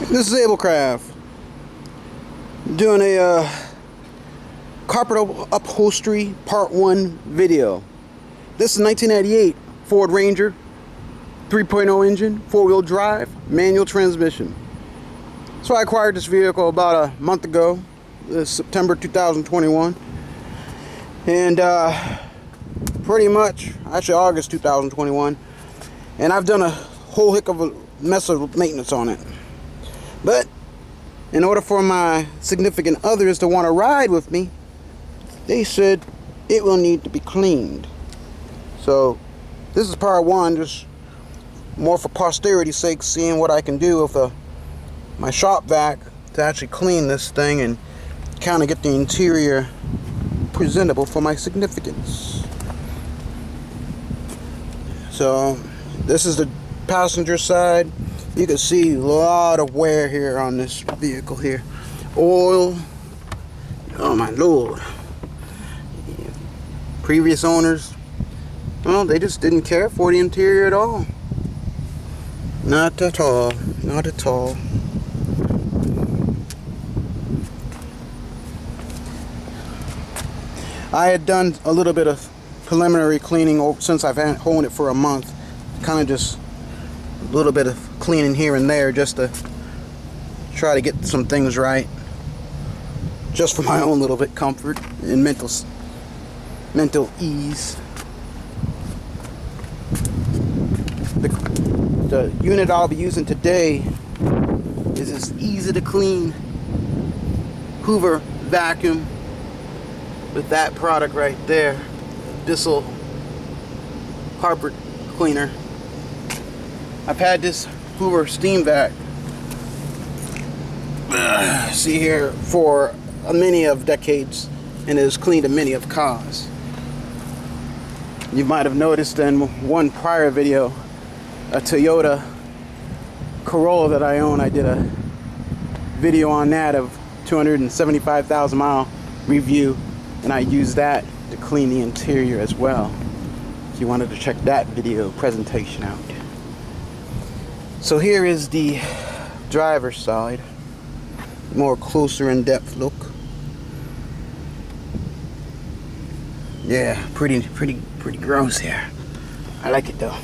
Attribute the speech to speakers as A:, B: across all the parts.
A: This is Ablecraft doing a carpet upholstery part 1 video. This is 1998 Ford Ranger 3.0 engine, 4-wheel drive, manual transmission. So I acquired this vehicle about a month ago, September 2021, and pretty much actually August 2021, and I've done a whole heck of a mess of maintenance on it. But in order for my significant others to want to ride with me, they said it will need to be cleaned. So this is part 1, just more for posterity's sake, seeing what I can do with my shop vac to actually clean this thing and kind of get the interior presentable for my significance. So this is the passenger side. You can see a lot of wear here on this vehicle here. Oil, oh my lord. Previous owners, well, they just didn't care for the interior at all. Not at all, not at all. I had done a little bit of preliminary cleaning since I've owned it for a month. Kind of just a little bit of cleaning here and there just to try to get some things right, just for my own little bit comfort and mental ease. The unit I'll be using today is this easy to clean Hoover vacuum with that product right there, Bissell carpet cleaner. I've had this Hoover steam vac, see here, for many of decades, and it has cleaned a many of cars. You might have noticed in one prior video, a Toyota Corolla that I own, I did a video on that of 275,000 mile review, and I used that to clean the interior as well. If you wanted to check that video presentation out. So here is the driver's side, more closer in depth look. Yeah, pretty gross here. I like it though.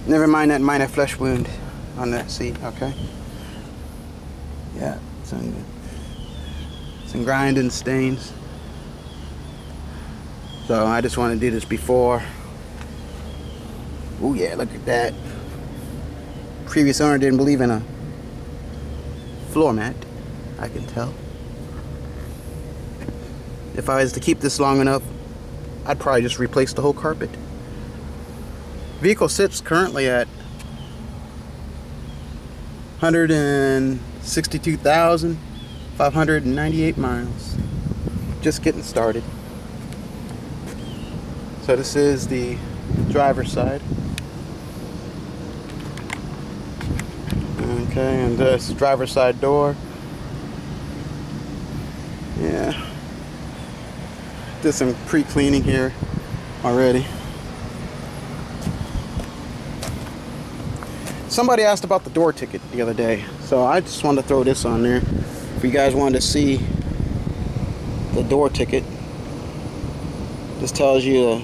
A: Never mind that minor flesh wound on that seat, okay? Yeah, some grinding stains. So I just want to do this before. Oh yeah, look at that. Previous owner didn't believe in a floor mat, I can tell. If I was to keep this long enough, I'd probably just replace the whole carpet. Vehicle sits currently at 162,598 miles. Just getting started. So this is the driver's side. Okay, and this is driver's side door. Yeah. Did some pre-cleaning here already. Somebody asked about the door ticket the other day, so I just wanted to throw this on there. If you guys wanted to see the door ticket, this tells you the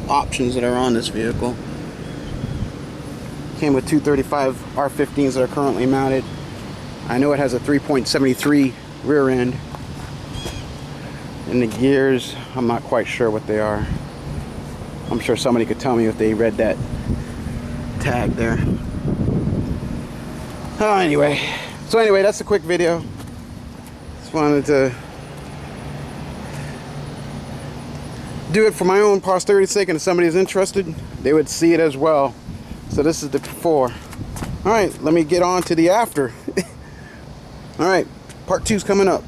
A: options that are on this vehicle. Came with 235 R15s that are currently mounted. I know it has a 3.73 rear end. And the gears, I'm not quite sure what they are. I'm sure somebody could tell me if they read that tag there. Oh, anyway. So anyway, that's a quick video. Just wanted to do it for my own posterity's sake, and if somebody is interested, they would see it as well. So this is the before. Alright, let me get on to the after. Alright, part 2's coming up.